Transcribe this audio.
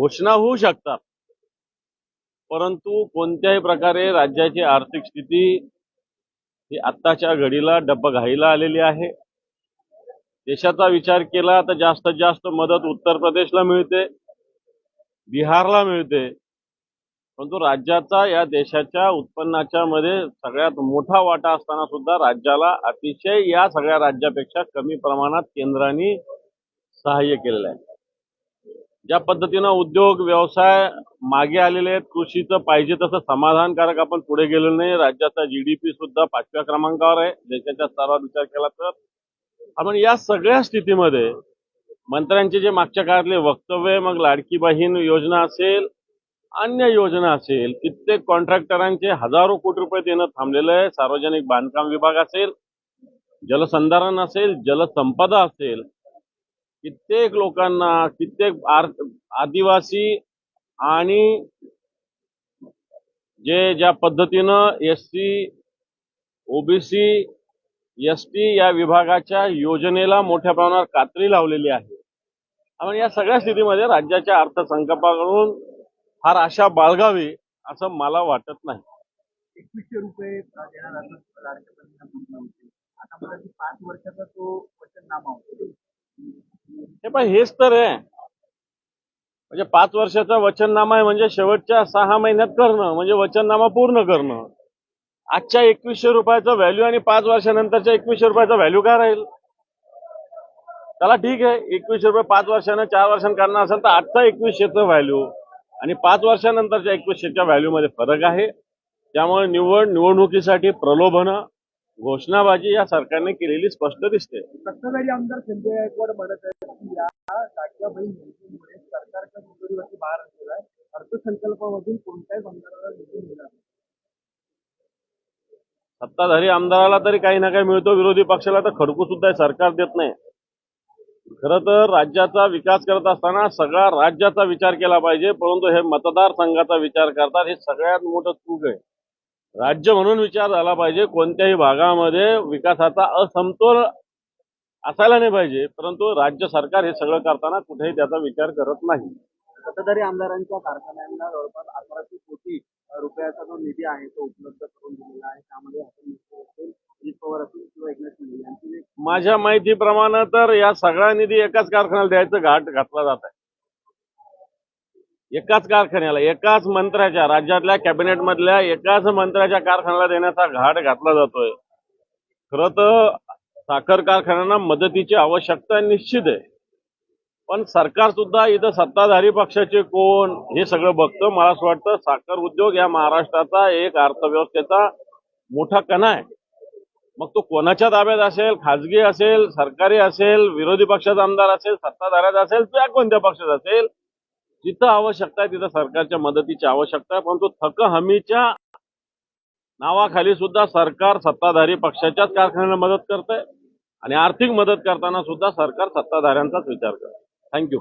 घोषणा होऊ शकतात, परंतु कोणत्याही प्रकारे राज्याची आर्थिक स्थिती ही आत्ताच्या घडीला डबघाईला आलेली आहे। देशाचा विचार केला तर जास्तीत जास्त मदत उत्तर प्रदेशला मिळते, बिहारला मिळते, परंतु राज्याचा या देशाच्या उत्पन्नाच्या मध्ये सगळ्यात मोठा वाटा असताना सुद्धा राज्याला अतिशय या सगळ्या राज्यापेक्षा कमी प्रमाणात केंद्राने सहाय्य केलेलं आहे। ज्या पद्धतीनं उद्योग व्यवसाय मागे आलेले आहेत, कृषीचं पाहिजे तसं समाधानकारक आपण पुढे गेलेलो नाही। राज्याचा जीडीपी सुद्धा 5व्या क्रमांकावर आहे देशाच्या स्तरावर विचार केला तर। आपण या सगळ्या स्थितीमध्ये मंत्र्यांचे जे मागच्या काळातले वक्तव्य, मग लाडकी बहीण योजना असेल, अन्य योजना असेल, कित्येक कॉन्ट्रॅक्टरांचे हजारो कोटी रुपये देणं थांबलेलं आहे। सार्वजनिक बांधकाम विभाग असेल, जलसंधारण असेल, जलसंपदा असेल, कित्येक लोकांना, कित्येक आदिवासी आणि ज्या पद्धतीनं एससी, ओबीसी, एसटी या विभागाच्या योजनेला मोठ्या प्रमाणावर कात्री लावलेली आहे। आपण या सगळ्या स्थितीमध्ये राज्याच्या अर्थसंकल्पाकडून फार आशा बाळगावी असं मला वाटत नाही। 2100 रुपये देणार असं लाडक्या बहिणींना घोषणा होती। आता मला 5 वर्षाचा तो वचननामा होता। हे पण हेच तर आहे, म्हणजे 5 वर्षाचा वचननामा आहे, म्हणजे शेवटच्या 6 महिन्यात करणं म्हणजे वचननामा पूर्ण करणं। आजच्या 2100 रुपयाचा व्हॅल्यू आणि 5 वर्षानंतरच्या 2100 रुपयाचा व्हॅल्यू काय राहील? चला ठीक आहे, 2100 रुपये 5 वर्षानं 4 वर्षांनी करणार असेल तर आजचा 2100चा व्हॅल्यू आणि 5 वर्षानंतरच्या 2100च्या व्हॅल्यू मध्ये फरक आहे। त्यामुळे निवडणुकीसाठी प्रलोभनं, घोषणाबाजी या सरकारने केलेली स्पष्ट दिसते। सत्ताधारी आमदार संजय गायकवाड म्हणत आहेत की या लाडक्या बहीण योजनेमुळे सरकारच्या तिजोरीवरती भार आणलेला आहे, अर्थसंकल्पामधून कोणत्याही आमदाराला निधी मिळणार नाही। सत्ताधारी आमदाराला तरी काही ना काही मिळतो, विरोधी पक्षाला तर खडकू सुद्धा सरकार देत नाही। खरं तर राज्याचा विकास करत असताना सगळा राज्याचा विचार केला पाहिजे, परंतु हे मतदारसंघाचा विचार करतात, हे सगळ्यात मोठं चूक आहे। राज्य म्हणून विचार झाला पाहिजे, कोणत्याही भागामध्ये विकासाचा असमतोल असायला नाही पाहिजे, परंतु राज्य सरकार हे सगळं करताना कुठेही त्याचा विचार करत नाही। सत्ताधारी आमदारांच्या कारखान्यांना जवळपास 1100 कोटी रुपयाचा जो निधी आहे तो उपलब्ध करून दिलेला आहे। त्यामध्ये अजित पवार असतील किंवा एकनाथ शिंदे यांची माझ्या माहितीप्रमाणे तर या सगळा निधी एकाच कारखान्याला द्यायचं घाट घातला जात आहे। एकाच कारखान्याला, एकाच मंत्र्याच्या, राज्यातल्या कॅबिनेट मधल्या एकाच मंत्र्याच्या कारखान्याला देण्याचा घाट घातला जातोय। खरं तर साखर कारखान्यांना मदतीची आवश्यकता निश्चित आहे, पण सरकार सुद्धा इथं सत्ताधारी पक्षाचे कोण हे सगळं बघतं। मला असं वाटतं साखर उद्योग या महाराष्ट्राचा एक अर्थव्यवस्थेचा मोठा कणा आहे। मग तो कोणाच्या ताब्यात असेल, खाजगी असेल, सरकारी असेल, विरोधी पक्षाचा आमदार असेल, सत्ताधाऱ्याचा असेल किंवा कोणत्या पक्षाचा असेल, जिथं आवश्यकता आहे तिथं सरकारच्या मदतीची आवश्यकता आहे, परंतु थक हमीच्या नावाखाली सुद्धा सरकार सत्ताधारी पक्षाच्याच कारखान्याला मदत करतंय आणि आर्थिक मदत करताना सुद्धा सरकार सत्ताधाऱ्यांचाच विचार करतं। थँक्यू।